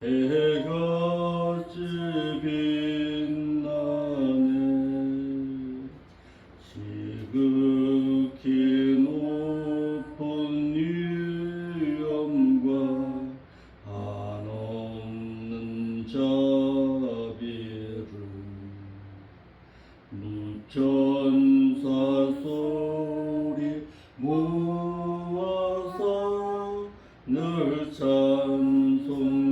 해같이 빛나네. 지극히 높은 위엄과 한없는 자비를 무천사 소리 모아서 늘 찬송드리네.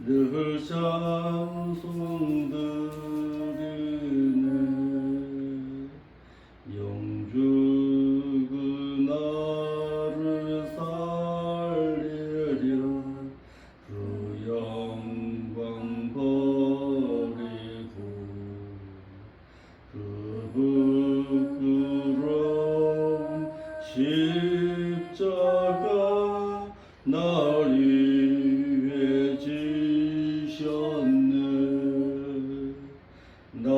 늘 찬송드리네. 영주 그 나를 살리려 그 영광 버리고 그 부끄러운 십자가 날 위해 지셨네. 날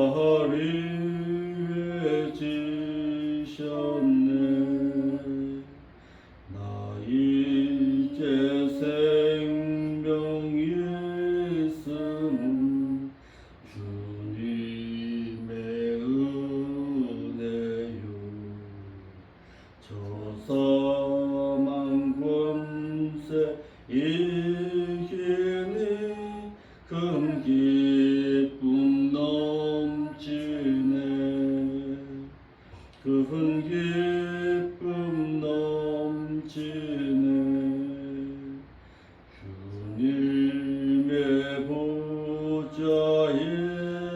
위해 지셨네. 나 이제 생명이 있음 주님의 은혜요. 저 사망 권세 이기니 큰 기쁨 넘치네. 큰 기쁨 넘치네. 주님의 보좌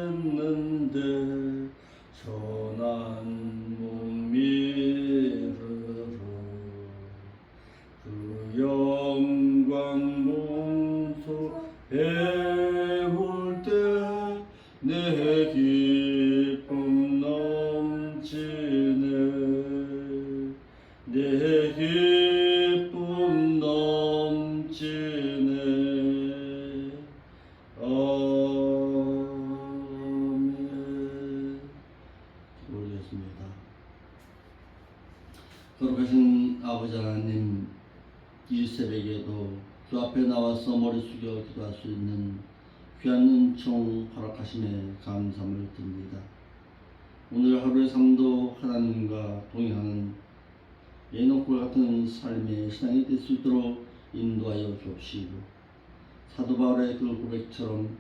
있는데 선한 몸 미르러 그 영광 몸소 배울 때 내 기쁨 넘치네. 내 기쁨 넘치네. 아멘. 모르겠습니다. 거룩하신 아버지 하나님, 이 새벽에도 주 앞에 나와서 머리 숙여 기도할 수 있는 귀한 은총 허락하심에 감사함을 드립니다. 오늘 하루의 삶도 하나님과 동행하는 예노골 같은 삶의 신앙이 될 수 있도록 인도하여 주옵시고, 사도 바울의 그 고백처럼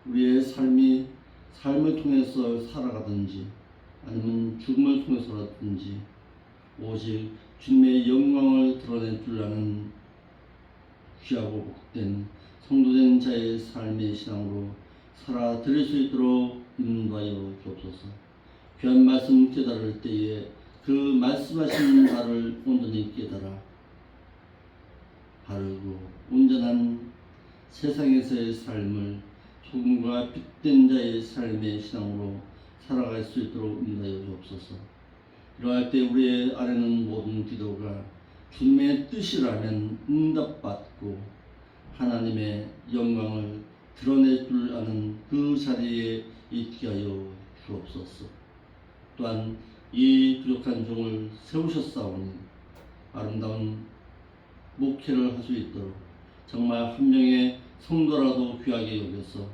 우리의 삶이 삶을 통해서 살아가든지 아니면 죽음을 통해서라든지 오직 주님의 영광을 드러낼 줄 아는 귀하고 복된 성도된 자의 삶의 신앙으로 살아드릴 수 있도록 인도하여 주옵소서. 귀한 말씀 깨달을 때에 그 말씀하신 바를 온전히 깨달아 바르고 온전한 세상에서의 삶을 소금과 빛된 자의 삶의 신앙으로 살아갈 수 있도록 인도하여 주옵소서. 이러할 때 우리의 아뢰는 모든 기도가 주님의 뜻이라면 응답받고 하나님의 영광을 드러낼 줄 아는 그 자리에 있게 하여 주옵소서. 또한 이 부족한 종을 세우셨사오니 아름다운 목회를 할 수 있도록 정말 한 명의 성도라도 귀하게 여겨서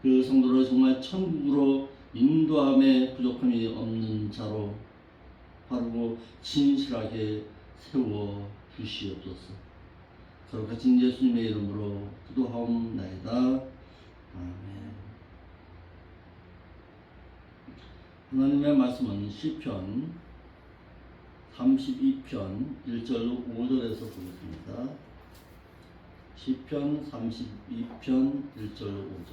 그 성도를 정말 천국으로 인도함에 부족함이 없는 자로 바르고 진실하게 세워 주시옵소서. 거룩하신 예수님의 이름으로 기도하옵나이다. 아멘. 하나님의 말씀은 시편 32편 1절로 5절에서 보겠습니다. 시편 32편 1절로 5절.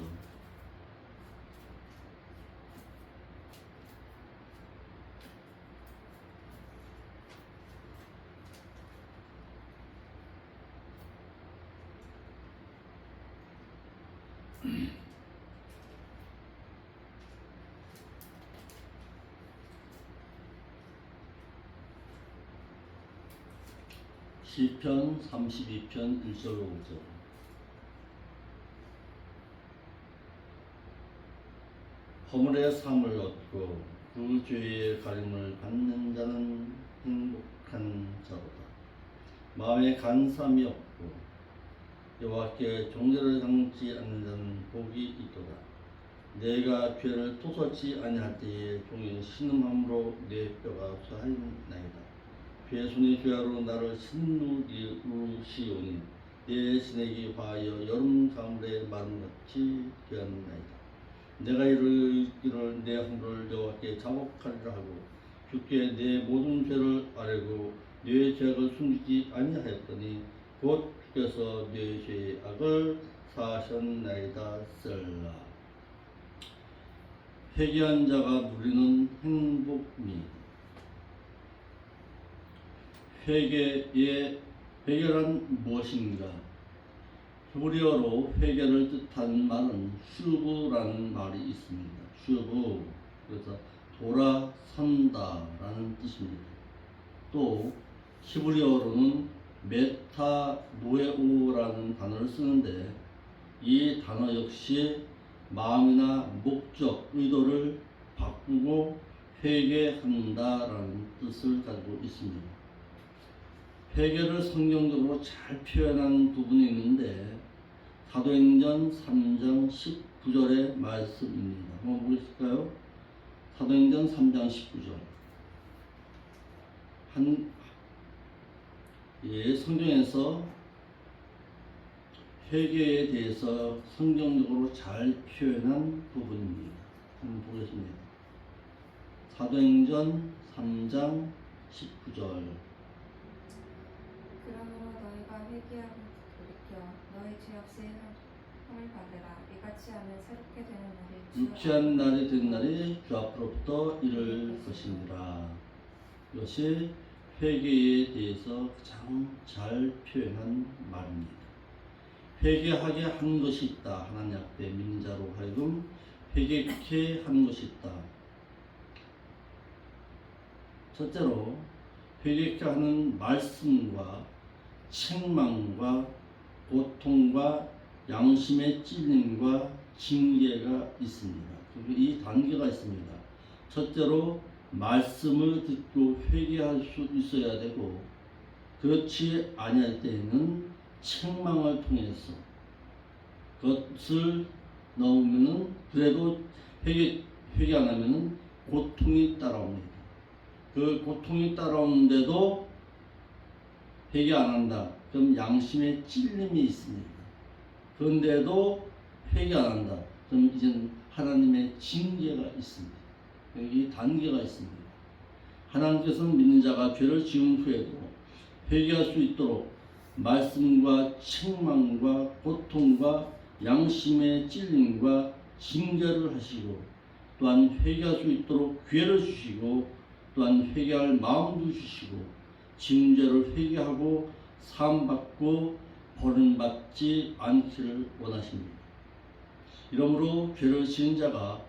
시편 32편 1절로 5절. 허물의 삶을 얻고 그 죄의 가림을 받는 자는 행복한 자로다. 마음에 간삼이 없고 여호와께 종례를 당치 않는 자는 복이 있도다. 내가 죄를 토설치 아니할 때에 종이 신음함으로 내 뼈가 쇠하였나이다. 죄손의 죄하로 나를 신누시오니 내 진액이 화하여 여름 가물의 마름같이 되었나이다. 내가 이를 내 허물을 여호와께 자복하리라 하고 주께 내 모든 죄를 아뢰고 내 죄악을 숨기지 아니하였더니 곧 주께서 내 죄의 악을 사하셨나이다. 셀라. 회개한 자가 누리는 행복미. 회개란 무엇인가? 히브리어로 회개를 뜻하는 말은 슈브라는 말이 있습니다. 슈브, 그래서 돌아선다라는 뜻입니다. 또 히브리어로는 메타노에오라는 단어를 쓰는데 이 단어 역시 마음이나 목적, 의도를 바꾸고 회개한다라는 뜻을 가지고 있습니다. 회개를 성경적으로 잘 표현한 부분이 있는데 사도행전 3장 19절의 말씀입니다. 한번 보실까요? 사도행전 3장 19절. 성경에서 회개에 대해서 성경적으로 잘 표현한 부분입니다. 한번 보겠습니다. 사도행전 3장 19절. 그러므로 너희가 회개하고 돌이켜 너희 죄 없이 함을 받으라. 이같이 하면 새롭게 되는 날이 유쾌한 날이 된 날이 주 앞으로부터 이를 것이니라. 이것이 회개에 대해서 가장 잘 표현한 말입니다. 회개하게 한 것이 있다. 하나님 앞에 믿는 자로 하여금 회개케 한 것이 있다. 첫째로 회개케 하는 말씀과 책망과 고통과 양심의 찔림과 징계가 있습니다. 그리고 이 단계가 있습니다. 첫째로 말씀을 듣고 회개할 수 있어야 되고 그렇지 아니할 때에는 책망을 통해서 그것을 넣으면은 그래도 회개 안 하면은 고통이 따라옵니다. 그 고통이 따라오는데도 회개 안 한다. 그럼 양심의 찔림이 있습니다. 그런데도 회개 안 한다. 그럼 이제는 하나님의 징계가 있습니다. 여기 단계가 있습니다. 하나님께서는 믿는 자가 죄를 지은 후에도 회개할 수 있도록 말씀과 책망과 고통과 양심의 찔림과 징계를 하시고 또한 회개할 수 있도록 기회를 주시고 또한 회개할 마음도 주시고 징죄를 회개하고 사함받고 버림받지 않기를 원하십니다. 이러므로 죄를 지은 자가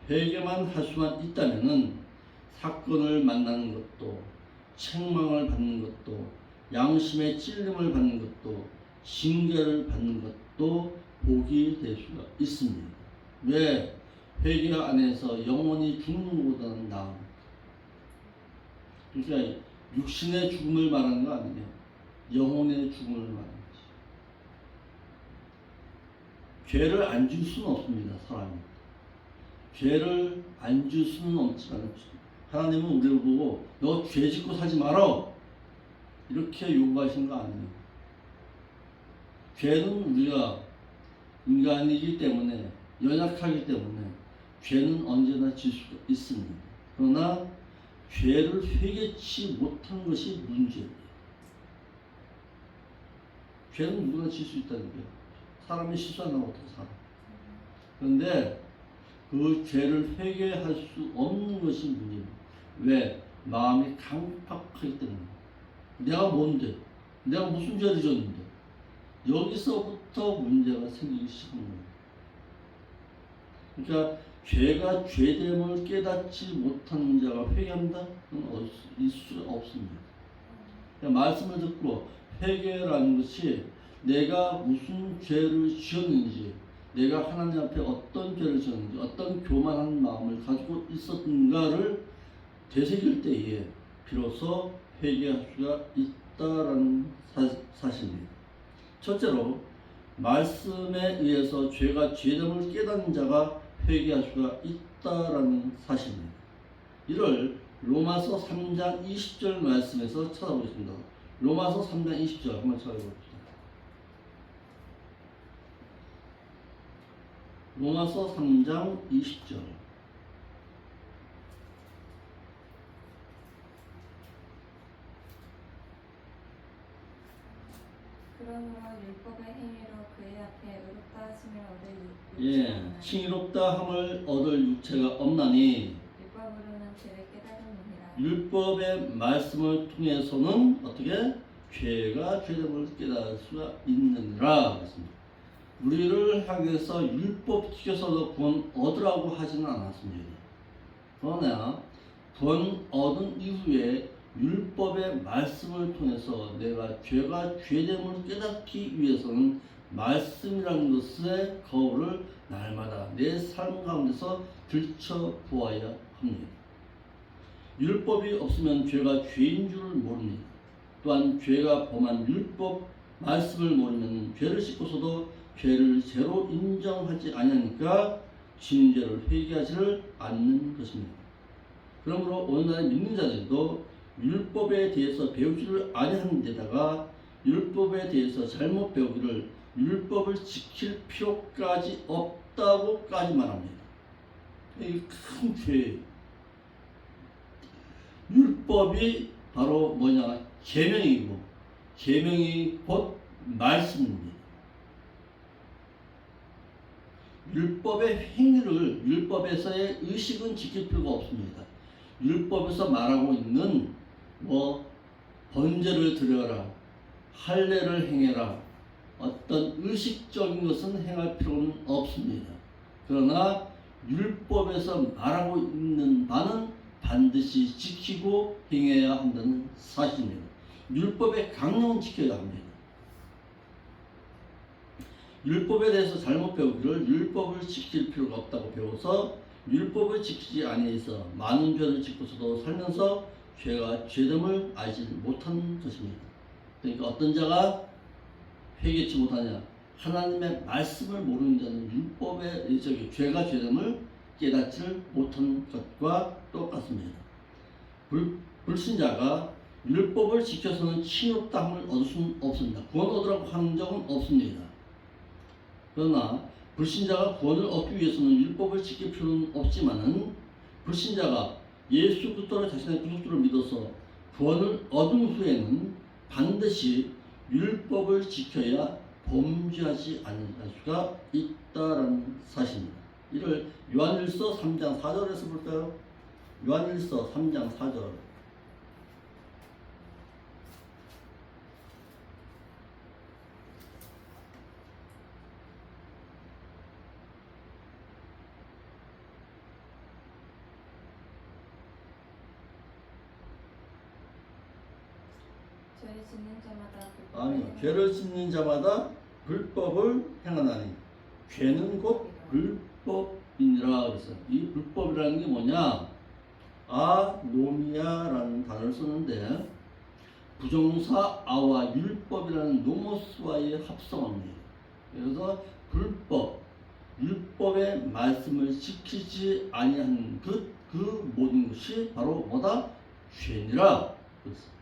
회개만 할 수만 있다면은 사건을 만나는 것도 책망을 받는 것도 양심의 찔림을 받는 것도 징계를 받는 것도 복이 될 수가 있습니다. 왜? 회개 안에서 영원히 죽는 것보다는 나은. 그러니까 육신의 죽음을 말하는 거 아니에요. 영혼의 죽음을 말하는 거지. 죄를 안 줄 수는 없습니다. 사람이. 죄를 안 줄 수는 없지만 하나님은 우리를 보고 너 죄 짓고 살지 마라 이렇게 요구하신 거 아니에요. 죄는 우리가 인간이기 때문에 연약하기 때문에 죄는 언제나 질 수가 있습니다. 그러나 죄를 회개치 못한 것이 문제예요. 죄는 누구나 질 수 있다는 거예요. 사람이 실수 안 하고 다 살아. 그런데 그 죄를 회개할 수 없는 것이 문제입니다. 왜? 마음이 강팍하기 때문에. 내가 뭔데? 내가 무슨 죄를 졌는데? 여기서부터 문제가 생기기 시작하는 거예요. 그러니까 죄가 죄됨을 깨닫지 못하는 자가 회개한다? 그건 있을 수가 없습니다. 그러니까 말씀을 듣고 회개라는 것이 내가 무슨 죄를 지었는지, 내가 하나님 앞에 어떤 죄를 지었는지, 어떤 교만한 마음을 가지고 있었는가를 되새길 때에 비로소 회개할 수가 있다라는 사실입니다. 첫째로 말씀에 의해서 죄가 죄됨을 깨닫는 자가 회개할 수가 있다라는 사실입니다. 이를 로마서 3장 20절 말씀에서 찾아보겠습니다. 로마서 3장 20절 한번 찾아봅시다. 로마서 3장 20절. 그러므로 율법의 행위로 그의 앞에 의롭다 하심을 얻을 예, 칭의롭다 함을 얻을 육체가 없나니 율법으로는 죄를 깨달음이니라. 율법의 말씀을 통해서는 어떻게 죄가 죄됨을 깨달을 수가 있느니라 그랬습니다. 우리를 향해서 율법 지켜서 구원 얻으라고 하지는 않았습니다. 그러나 구원 얻은 이후에 율법의 말씀을 통해서 내가 죄가 죄됨을 깨닫기 위해서는 말씀이라는 것의 거울을 날마다 내 삶 가운데서 들춰보아야 합니다. 율법이 없으면 죄가 죄인 줄 모릅니다. 또한 죄가 범한 율법 말씀을 모르면 죄를 씻고서도 죄를 죄로 인정하지 아니하니까 진죄를 회개하지를 않는 것입니다. 그러므로 오늘날 믿는 자들도 율법에 대해서 배우지를 아니하는 데다가 율법에 대해서 잘못 배우기를 율법을 지킬 필요까지 없다고까지 말합니다. 이 큰 죄예요. 율법이 바로 뭐냐? 계명이고 계명이 곧 말씀입니다. 율법의 행위를 율법에서의 의식은 지킬 필요가 없습니다. 율법에서 말하고 있는 번제를 드려라, 할례를 행해라, 어떤 의식적인 것은 행할 필요는 없습니다. 그러나 율법에서 말하고 있는 바는 반드시 지키고 행해야 한다는 사실입니다. 율법의 강령은 지켜야 합니다. 율법에 대해서 잘못 배우기를 율법을 지킬 필요가 없다고 배워서 율법을 지키지 아니해서 많은 죄를 짓고서도 살면서 죄가 죄됨을 알지 못한 것입니다. 그러니까 어떤 자가 회개치 못하냐? 하나님의 말씀을 모르는 자는 율법의 죄가 죄됨을 깨닫지 못한 것과 똑같습니다. 불신자가 율법을 지켜서는 칭의롭다함을 얻을 수는 없습니다. 구원 얻으라고 하는 적은 없습니다. 그러나 불신자가 구원을 얻기 위해서는 율법을 지킬 필요는 없지만은 불신자가 예수 그리스도를 자신의 구속주로 믿어서 구원을 얻은 후에는 반드시 율법을 지켜야 범죄하지 않을 수가 있다라는 사실입니다. 이를 요한일서 3장 4절에서 볼까요? 요한일서 3장 4절. 죄를 짓는 자마다 아니요, 죄를 짓는 자마다 불법을 행하나니 죄는 곧 불법이니라 그랬어요. 이 불법이라는 게 뭐냐? 아노미아라는 단어를 쓰는데 부정사 아와 율법이라는 노모스와의 합성어입니다. 그래서 불법, 율법의 말씀을 지키지 아니하는 그 모든 것이 바로 뭐다? 죄니라 그랬어요.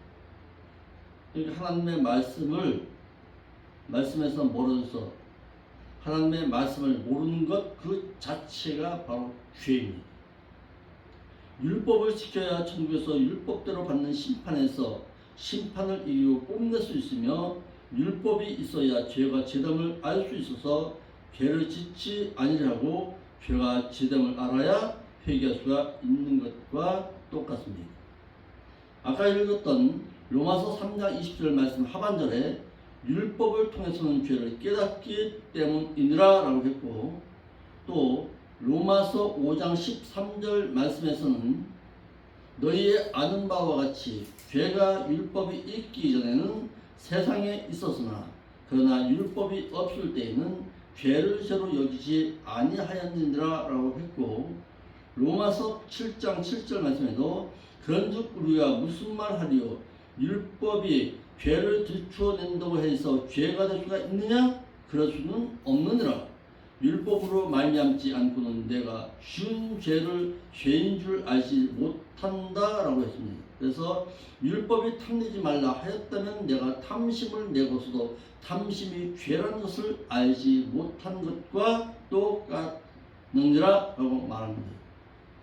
그러니까 하나님의 말씀에서 멀어져서 하나님의 말씀을 모르는 것 그 자체가 바로 죄입니다. 율법을 지켜야 천국에서 율법대로 받는 심판에서 심판을 이기고 뽐낼 수 있으며 율법이 있어야 죄가 죄됨을 알 수 있어서 죄를 짓지 아니하고 죄가 죄됨을 알아야 회개할 수가 있는 것과 똑같습니다. 아까 읽었던 로마서 3장 20절 말씀 하반절에 율법을 통해서는 죄를 깨닫기 때문이니라 라고 했고, 또 로마서 5장 13절 말씀에서는 너희의 아는 바와 같이 죄가 율법이 있기 전에는 세상에 있었으나 그러나 율법이 없을 때에는 죄를 죄로 여기지 아니하였느니라 라고 했고, 로마서 7장 7절 말씀에도 그런즉 우리가 무슨 말 하리요? 율법이 죄를 들추어낸다고 해서 죄가 될 수가 있느냐? 그럴 수는 없느니라. 율법으로 말미암지 않고는 내가 쉬운 죄를 죄인 줄 알지 못한다라고 했습니다. 그래서 율법이 탐내지 말라 하였다면 내가 탐심을 내고서도 탐심이 죄라는 것을 알지 못한 것과 똑같느니라 라고 말합니다.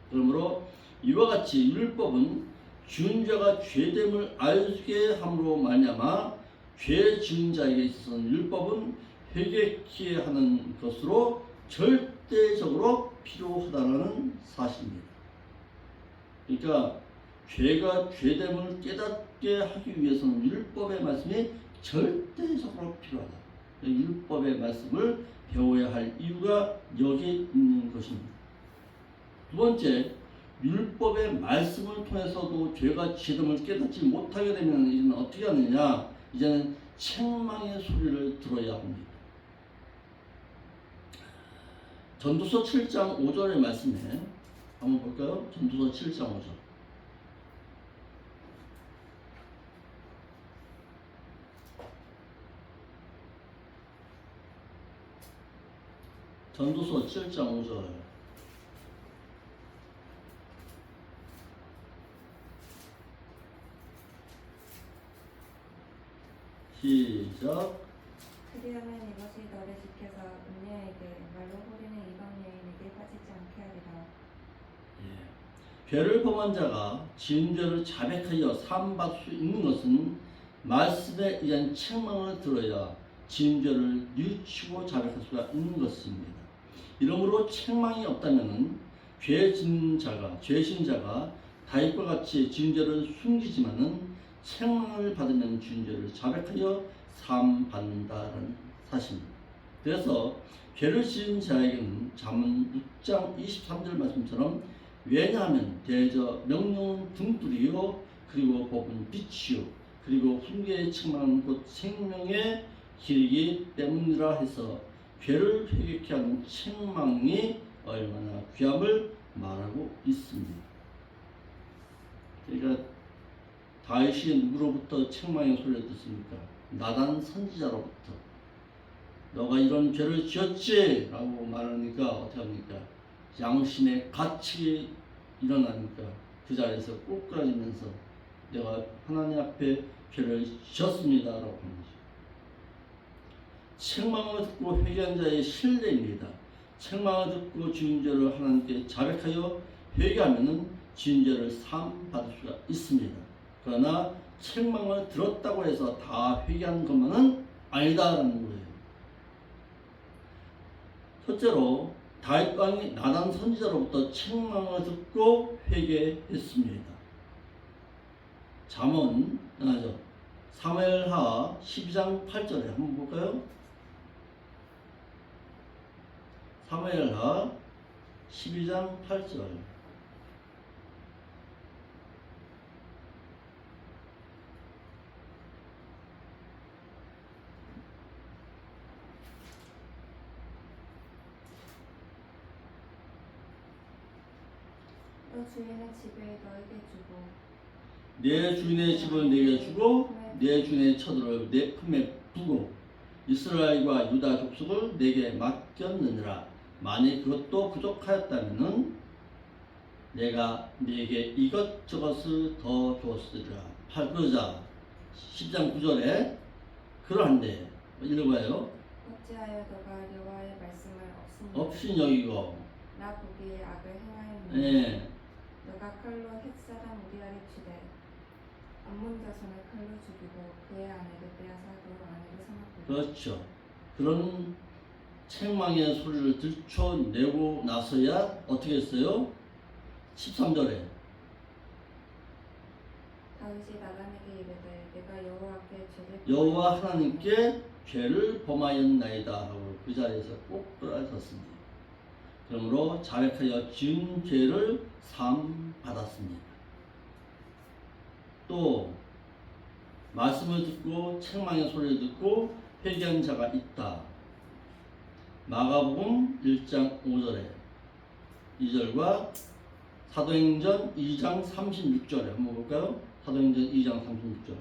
그러므로 이와 같이 율법은 지은 자가 죄됨을 알게 함으로 말미암아 죄 지은 자에게 있어서는 율법은 회개케 하는 것으로 절대적으로 필요하다는 사실입니다. 그러니까 죄가 죄됨을 깨닫게 하기 위해서는 율법의 말씀이 절대적으로 필요하다. 율법의 말씀을 배워야 할 이유가 여기에 있는 것입니다. 두 번째, 율법의 말씀을 통해서도 죄가 죄됨을 깨닫지 못하게 되면 이제는 어떻게 하느냐? 이제는 책망의 소리를 들어야 합니다. 전도서 7장 5절의 말씀에 한번 볼까요? 전도서 7장 5절. 전도서 7장 5절. 시작. 그리하면 이것이 너를 지켜서 음녀에게 말로 호리는 이방 여인에게 빠지지 않게 하리라. 죄를 범한 자가 지은 죄를 자백하여 사함받을 수 있는 것은 말씀에 의한 책망을 들어야 지은 죄를 뉘우치고 자백할 수가 있는 것입니다. 이러므로 책망이 없다면 죄진 자가 다윗과 같이 지은 죄를 숨기지만은 책망을 받으면 지은 죄를 자백하여 사함받는다는 사실입니다. 그래서 죄를 지은 자에게는 잠언 6장 23절 말씀처럼 왜냐하면 대저 명령은 등불이요 그리고 법은 빛이요 그리고 훈계의 책망은 곧 생명의 길이기 때문이라 해서 죄를 회개케 하는 책망이 얼마나 귀함을 말하고 있습니다. 그러니까 다윗이 누구로부터 책망의 소리를 듣습니까? 나단 선지자로부터. 너가 이런 죄를 지었지? 라고 말하니까 어떻게 합니까? 양심의 가책이 일어나니까 그 자리에서 꼬꾸라지면서 내가 하나님 앞에 죄를 지었습니다 라고 하는 거죠. 책망을 듣고 회개한 자의 신뢰입니다. 책망을 듣고 지은 죄를 하나님께 자백하여 회개하면 지은 죄를 사함받을 수가 있습니다. 그러나 책망을 들었다고 해서 다 회개한 것만은 아니다라는 거예요. 첫째로 다윗 왕이 나단 선지자로부터 책망을 듣고 회개했습니다. 사무엘하 12장 8절에 한번 볼까요? 사무엘하 12장 8절. 너 주인의 집을 너에게 주고 내 주인의 집을 내게 주고 내 주인의 처들을 내 품에 두고 이스라엘과 유다 족속을 내게 맡겼느니라. 만일 그것도 부족하였다면은 내가 네게 이것저것을 더 주었으리라. 그러자 10장 9절에 그러한데 읽어봐요. 어찌하여 너가 여호와의 말씀을 없인 여기고 나 보기에 악을 행하였느냐. 예. 너가 칼로 헷사람 우리아를 치되 암몬 자손을 칼로 죽이고 그의 아내를 빼앗아 그 아내를 삼았고. 그렇죠. 그런 책망의 소리를 들춰내고 나서야 어떻게 했어요? 13절에 다윗이 나단에게 이르되 내가 여호와께 여호와 하나님께 죄를 범하였나이다 하고 그 자리에서 꼭 떨어졌습니다. 그러므로 자백하여 지은 죄를 사함 받았습니다. 또 말씀을 듣고 책망의 소리를 듣고 회개한 자가 있다. 마가복음 1장 5절에 2절과 사도행전 2장 36절에 한번 볼까요? 사도행전 2장 36절.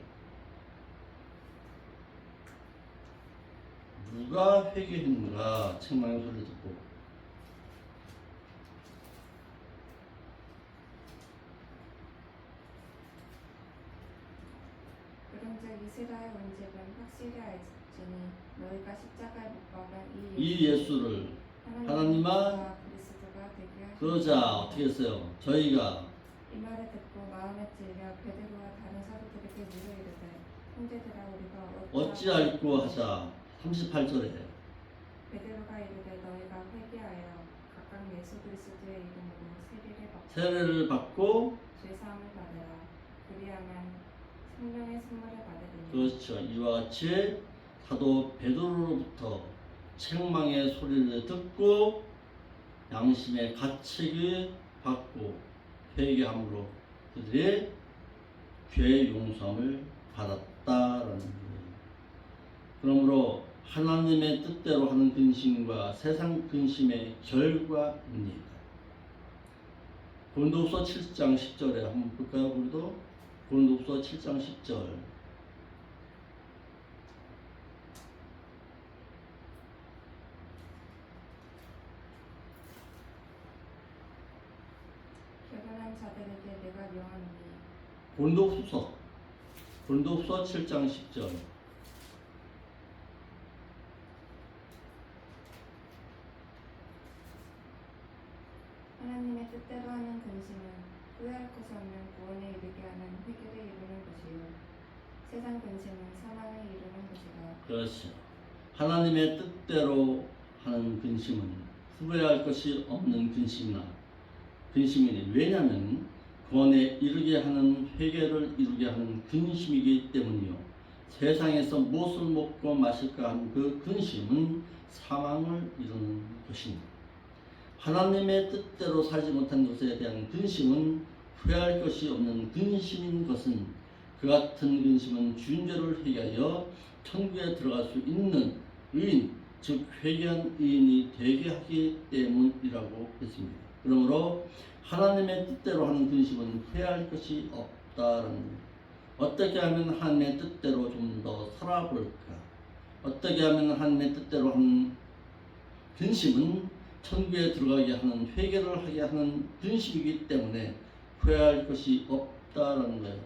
누가 회개했는가? 책망의 소리를 듣고. 그런즉 이스라엘 온 집은 확실히 알지니 너희가 십자가에 못 박은 이 예수를 하나님과 그리스도가 되게 하시니 그러자 어떻게 했어요? 저희가 이 말을 듣고 마음에 찔려 베드로와 다른 사도들에게 물어 이르되 형제들아 우리가 어찌할꼬 하자. 38절에 베드로가 이르되 너희가 회개하여 각각 예수 그리스도의 이름으로 세례를 받고 죄사함을 받으라. 그리하면 생명의 선물을 받으리니. 그렇죠. 이와 같이 사도 베드로로부터 책망의 소리를 듣고 양심의 가책을 받고 회개함으로 그들이 죄의 용서함을 받았다라는 거예요. 그러므로 하나님의 뜻대로 하는 근심과 세상 근심의 결과입니다. 고린도후서 7장 10절에 한번 볼까요? 우리도 고린도후서 7장 10절. 결혼한 자들에게 내가 명하노니. 고린도후서 7장 10절. 하나님의 뜻대로 하는 근심은 후회할 것이 없는 구원에 이르게 하는 회개를 이루는 것이요 세상 근심은 사망에 이르는 것이라. 그렇죠. 하나님의 뜻대로 하는 근심은 후회할 것이 없는 근심이니 왜냐하면 구원에 이르게 하는 회개를 이루게 하는 근심이기 때문이요. 세상에서 무엇을 먹고 마실까 하는 그 근심은 사망을 이루는 것입니다. 하나님의 뜻대로 살지 못한 것에 대한 근심은 후회할 것이 없는 근심인 것은 그 같은 근심은 주인 죄를 회개하여 천국에 들어갈 수 있는 의인, 즉 회개한 의인이 되게 하기 때문이라고 했습니다. 그러므로 하나님의 뜻대로 하는 근심은 후회할 것이 없다라는 겁니다. 어떻게 하면 하나님의 뜻대로 좀 더 살아볼까? 어떻게 하면 하나님의 뜻대로 하는 근심은 천국에 들어가게 하는 회개를 하게 하는 근심이기 때문에 후회할 것이 없다라는 거예요.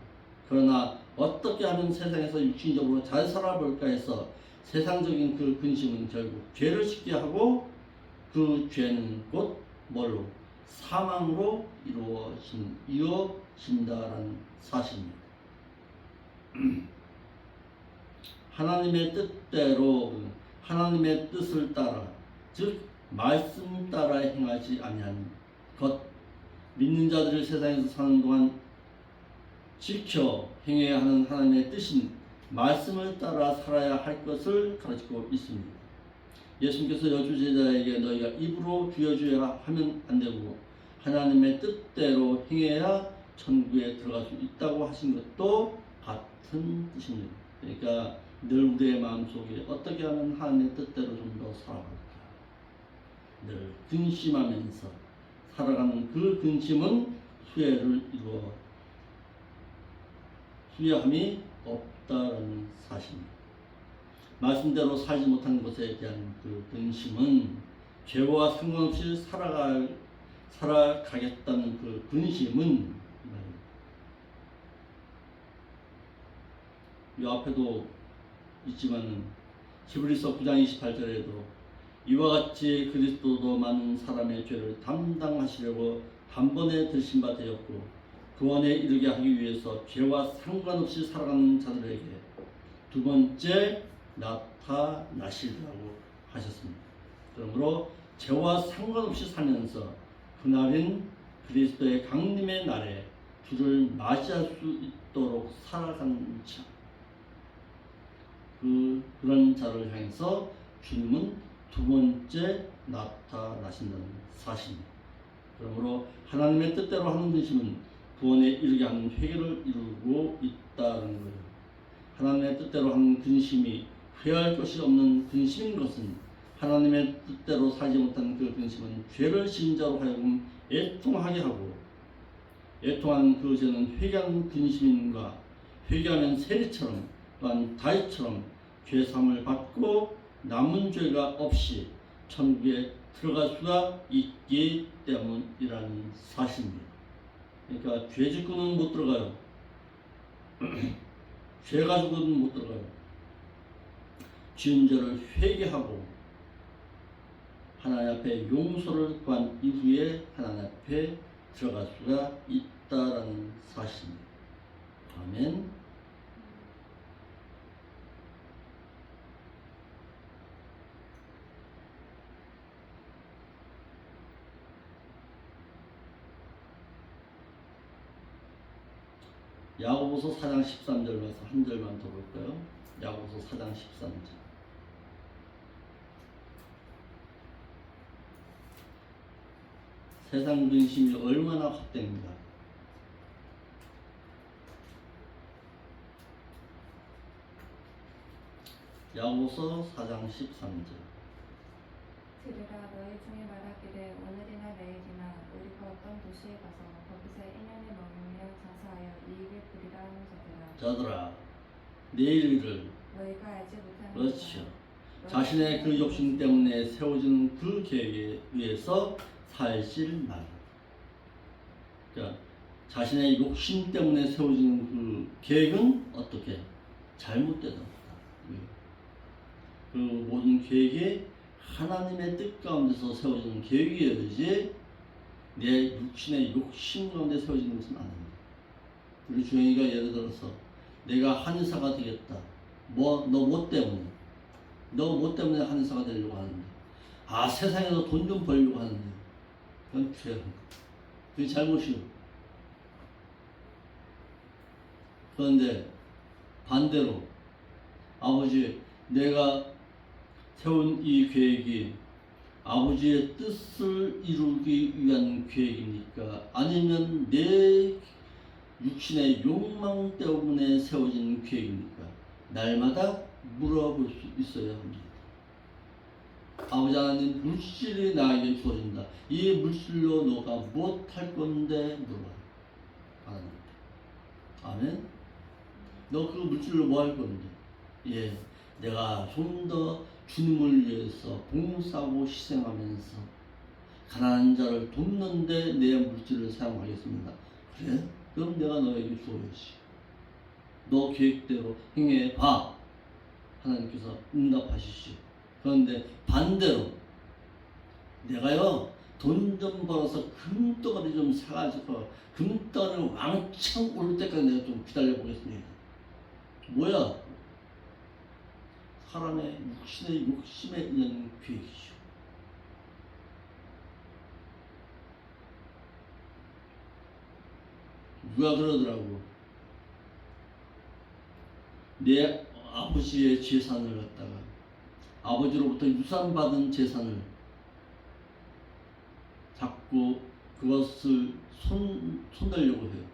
그러나 어떻게 하면 세상에서 육신적으로 잘 살아볼까 해서 세상적인 그 근심은 결국 죄를 짓게 하고 그 죄는 곧 뭘로? 사망으로 이어진다라는 사실입니다. 하나님의 뜻대로 하나님의 뜻을 따라 즉 말씀 따라 행하지 아니하는 것 믿는 자들을 세상에서 사는 동안 지켜 행해야 하는 하나님의 뜻인 말씀을 따라 살아야 할 것을 가르치고 있습니다. 예수님께서 여주 제자에게 너희가 입으로 주여 주여 하면 안 되고 하나님의 뜻대로 행해야 천국에 들어갈 수 있다고 하신 것도 같은 뜻입니다. 그러니까 늘 우리의 마음속에 어떻게 하면 하나님의 뜻대로 좀 더 살아갈까 늘 근심하면서 살아가는 그 근심은 후회함이 없다라는 사실입니다. 말씀대로 살지 못한 것에 대한 그 근심은 죄와 상관없이 살아가겠다는 그 근심은 이 앞에도 있지만 히브리서 9장 28절에도 이와 같이 그리스도도 많은 사람의 죄를 담당하시려고 단번에 들신 바 되었고 구원에 이르게 하기 위해서 죄와 상관없이 살아가는 자들에게 두 번째 나타나시리라고 하셨습니다. 그러므로 죄와 상관없이 살면서 그날인 그리스도의 강림의 날에 주를 맞이할 수 있도록 살아가는 자 그런 자를 향해서 주님은 두 번째 나타나신다는 사실입니다. 그러므로 하나님의 뜻대로 하는 근심은 구원에 이르게 하는 회개를 이루고 있다는 거예요. 하나님의 뜻대로 하는 근심이 후회할 것이 없는 근심인 것은 하나님의 뜻대로 살지 못한 그 근심은 죄를 지은 자로 하여금 애통하게 하고 애통하는 그 죄는 회개하는 근심인가 회개하면 세리처럼 또한 다윗처럼 죄사함을 받고 남은 죄가 없이 천국에 들어갈 수가 있기 때문이라는 사실입니다. 그러니까 죄 짓고는 못 들어가요. 죄 가지고는 못 들어가요. 지은 죄를 회개하고 하나님 앞에 용서를 구한 이후에 하나님 앞에 들어갈 수가 있다라는 사실입니다. 아멘. 야고보서 4장 13절에서 한 절만 더 볼까요? 야고보서 4장 13절. 세상 근심이 얼마나 헛됩니다. 야고보서 4장 13절. 들으라 너희 중에 말하기를 오늘이나 내일이나 우리가 어떤 도시에 가서 거기서 1년을 머물며 장사하여 이익을 부리라 하는 자들아 자들아 내일을 너희가 알지 못하는 그렇죠. 것이라. 자신의 그 욕심 때문에 세워진 그 계획에 의해서 살질 말라. 그러니까 자신의 욕심 때문에 세워진 그 계획은 어떻게 잘못되다. 그 모든 계획이 하나님의 뜻 가운데서 세워지는 계획이어야지 내 육신의 욕심 가운데 세워지는 것은 아닙니다. 우리 주영이가 예를 들어서 내가 한의사가 되겠다. 너 뭐 때문에? 너 뭐 때문에 한의사가 되려고 하는데? 아, 세상에서 돈 좀 벌려고 하는데. 그건 죄야. 그게 잘못이요. 그런데 반대로 아버지, 내가 세운 이 계획이 아버지의 뜻을 이루기 위한 계획입니까? 아니면 내 육신의 욕망 때문에 세워진 계획입니까? 날마다 물어볼 수 있어야 합니다. 아버지 하나님, 물질이 나에게 주어진다. 이 물질로 너가 무엇할 건데 물어봐. 하나님. 아멘. 너 그 물질로 뭐 할 건데? 예, 내가 좀 더 주님을 위해서 봉사하고 희생하면서 가난한 자를 돕는데 내 물질을 사용하겠습니다. 그래? 그럼 내가 너에게 주어야지. 너 계획대로 행해봐. 하나님께서 응답하시지. 그런데 반대로 내가요 돈 좀 벌어서 금덩어리 좀 사가지고 금덩어리 왕창 오를 때까지 내가 좀 기다려 보겠습니다. 뭐야? 사람의 육신의 욕심에 의한 계획이죠. 누가 그러더라고. 내 아버지의 재산을 갖다가 아버지로부터 유산받은 재산을 자꾸 그것을 손대려고 해요.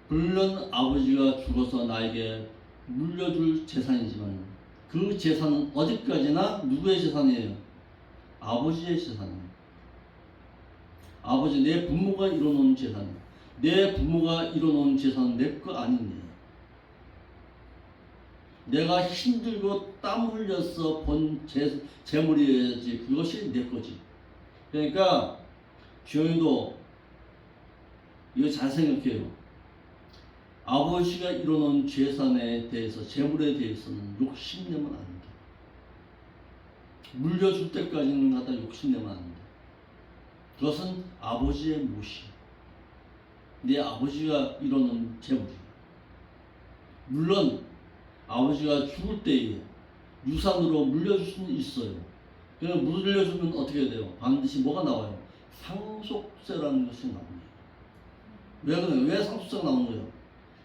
물론 아버지가 죽어서 나에게 물려줄 재산이지만 그 재산은 어디까지나 누구의 재산이에요? 아버지의 재산이에요. 아버지, 내 부모가 이뤄놓은 재산, 내 부모가 이뤄놓은 재산은 내 거 아닌데 내가 힘들고 땀 흘려서 본 재물이어야지 그것이 내 거지. 그러니까 주영이도 이거 잘 생각해요. 아버지가 이뤄놓은 재산에 대해서, 재물에 대해서는 욕심내면 안 돼. 물려줄 때까지는 갖다 욕심내면 안 돼. 그것은 아버지의 몫이. 내 아버지가 이뤄놓은 재물이야. 물론 아버지가 죽을 때에 유산으로 물려줄 수는 있어요. 그래서 물려주면 어떻게 돼요? 반드시 뭐가 나와요? 상속세라는 것이 나옵니다. 왜 그래요? 왜 상속세가 나오는 거예요?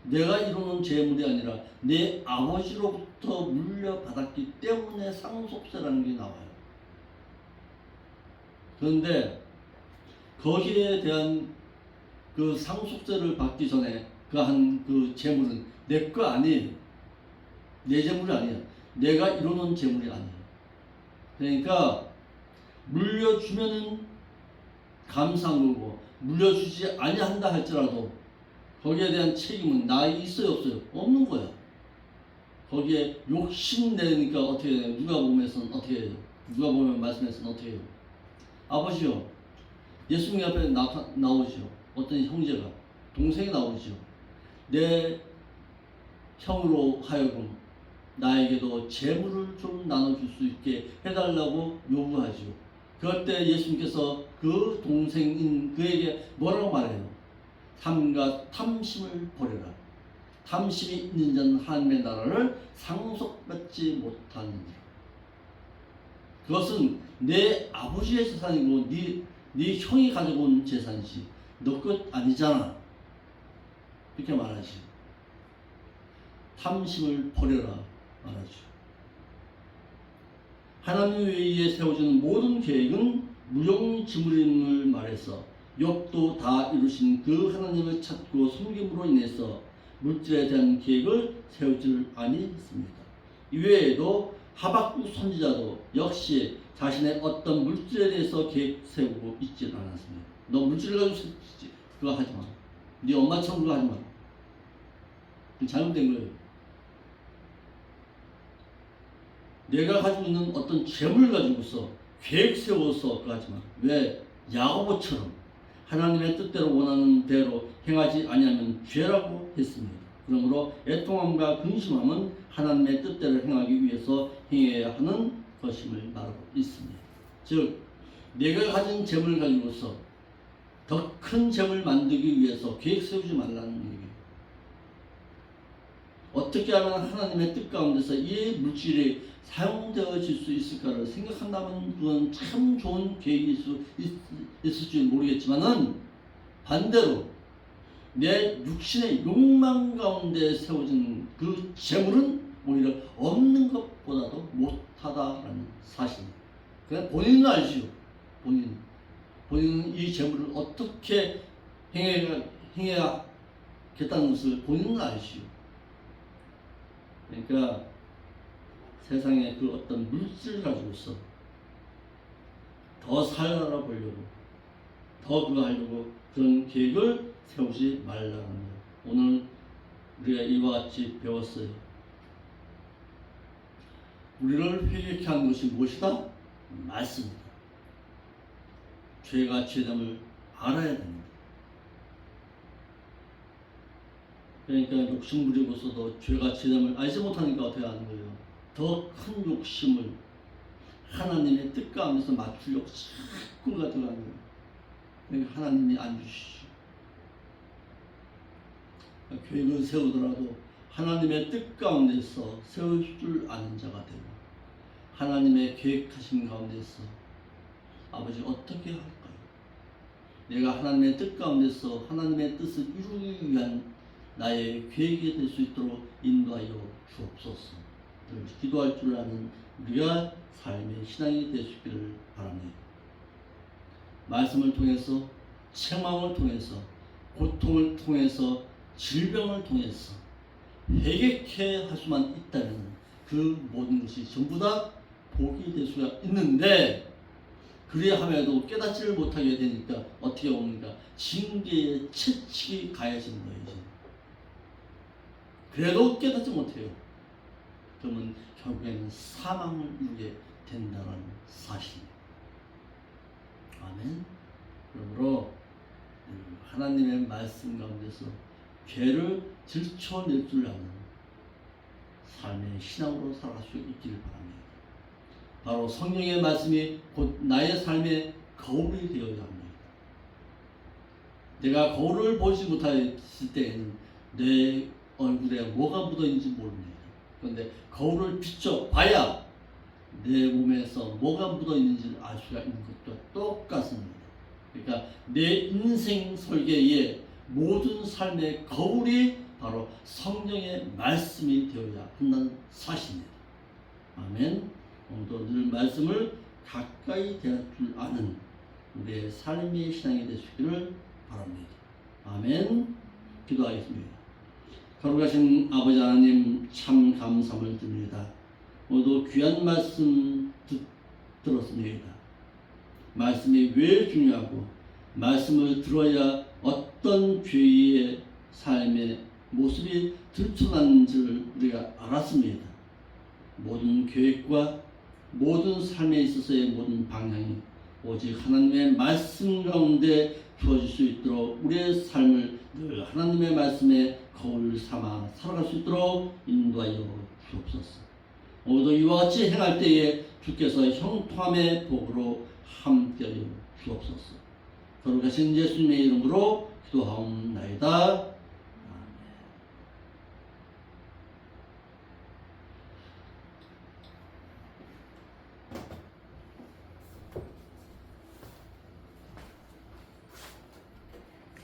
내가 이루는 재물이 아니라 내 아버지로부터 물려받았기 때문에 상속세라는 게 나와요. 그런데 거기에 대한 그 상속세를 받기 전에 그 재물은 내 거 아니에요. 내 재물이 아니에요. 내가 이루는 재물이 아니에요. 그러니까 물려주면은 감사한 거고 물려주지 아니한다 할지라도 거기에 대한 책임은 나에게 있어요, 없어요? 없는 거야. 거기에 욕심내니까 어떻게 해요? 누가복음에서는 어떻게 해요? 누가복음 말씀에서는 어떻게 해요? 아버지요, 예수님 앞에 나오죠. 어떤 형제가, 동생이 나오죠. 내 형으로 하여금 나에게도 재물을 좀 나눠줄 수 있게 해달라고 요구하죠. 그럴 때 예수님께서 그 동생인 그에게 뭐라고 말해요? 탐과 탐심을 버려라. 탐심이 있는 자는 하나님의 나라를 상속받지 못하느니라. 그것은 내 아버지의 재산이고 네 형이 가지고 온 재산이지 너 것 아니잖아. 이렇게 말하지. 탐심을 버려라 말하죠. 하나님에 의해 세워지는 모든 계획은 무용지물임을 말해서 욥도 다 이루신 그 하나님을 찾고 섬김으로 인해서 물질에 대한 계획을 세우질 아니했습니다. 이외에도 하박국 선지자도 역시 자신의 어떤 물질에 대해서 계획 세우고 있지 않았습니다. 너 물질을 가지고 그거 하지 마. 네 엄마처럼 그거 하지 마. 잘못된 거예요. 내가 가지고 있는 어떤 재물 가지고서 계획 세워서 그거 하지 마. 왜? 야고보처럼 하나님의 뜻대로 원하는 대로 행하지 아니하면 죄라고 했습니다. 그러므로 애통함과 근심함은 하나님의 뜻대로 행하기 위해서 행해야 하는 것임을 말하고 있습니다. 즉 내가 가진 재물을 가지고서 더 큰 재물을 만들기 위해서 계획 세우지 말라는 얘기예요. 어떻게 하면 하나님의 뜻 가운데서 이 물질이 사용되어질 수 있을까를 생각한다면 그건 참 좋은 계획일 수 있을지 모르겠지만은 반대로 내 육신의 욕망 가운데 세워진 그 재물은 오히려 없는 것보다도 못하다라는 사실입니다. 그냥 본인은 알지요. 본인은 이 재물을 어떻게 행해야겠다는 것을 본인은 알지요. 그러니까 세상에 그 어떤 물질을 가지고서 더 살아나 보려고 더 그거 하려고 그런 계획을 세우지 말라는 거예요. 오늘 우리가 이와 같이 배웠어요. 우리를 회개케 하는 것이 무엇이다? 말씀이다. 죄가 죄됨을 알아야 됩니다. 그러니까 욕심 부리고서도 죄가 죄됨을 알지 못하니까 어떻게 하는 거예요? 더 큰 욕심을 하나님의 뜻 가운데서 맞추려고 자꾸 가져가는 거예요. 그러니까 하나님이 안 주시죠. 계획을 세우더라도 하나님의 뜻 가운데서 세울 줄 아는 자가 되고 하나님의 계획하신 가운데서 아버지 어떻게 할까요? 내가 하나님의 뜻 가운데서 하나님의 뜻을 이루기 위한 나의 계획이 될 수 있도록 인도하여 주옵소서. 기도할 줄 아는 우리가 삶의 신앙이 될 수 있기를 바랍니다. 말씀을 통해서 책망을 통해서 고통을 통해서 질병을 통해서 회개케 할 수만 있다면 그 모든 것이 전부 다 복이 될 수가 있는데 그리함에도 깨닫지를 못하게 되니까 어떻게 옵니까? 징계의 채찍이 가해지는 거예요. 이제. 그래도 깨닫지 못해요. 그러면 결국에는 사망을 이루게 된다는 사실입니다. 아멘. 그러므로 하나님의 말씀 가운데서 죄를 들춰낼 줄 아는 삶의 신앙으로 살아갈 수 있기를 바랍니다. 바로 성령의 말씀이 곧 나의 삶의 거울이 되어야 합니다. 내가 거울을 보지 못했을 때에는 내 얼굴에 뭐가 묻어있는지 모릅니다. 그런데 거울을 비춰봐야 내 몸에서 뭐가 묻어있는지를 알 수가 있는 것과 똑같습니다. 그러니까 내 인생 설계의 모든 삶의 거울이 바로 성령의 말씀이 되어야 한다는 사실입니다. 아멘. 오늘도 늘 말씀을 가까이 대할 줄 아는 우리의 삶의 신앙이 되시기를 바랍니다. 아멘. 기도하겠습니다. 거룩하신 아버지 하나님 참 감사함을 드립니다. 모두 귀한 말씀 들었습니다. 말씀이 왜 중요하고 말씀을 들어야 어떤 죄의 삶에 모습이 들춰난 줄 우리가 알았습니다. 모든 계획과 모든 삶에 있어서의 모든 방향이 오직 하나님의 말씀 가운데 주어질 수 있도록 우리의 삶을 늘 하나님의 말씀에 거울 삼아 살아갈 수 있도록 인도하여 주옵소서. 오늘도 이와 같이 행할 때에 주께서 형통함의 복으로 함께하여 주옵소서. 거룩하신 예수님의 이름으로 기도하옵나이다.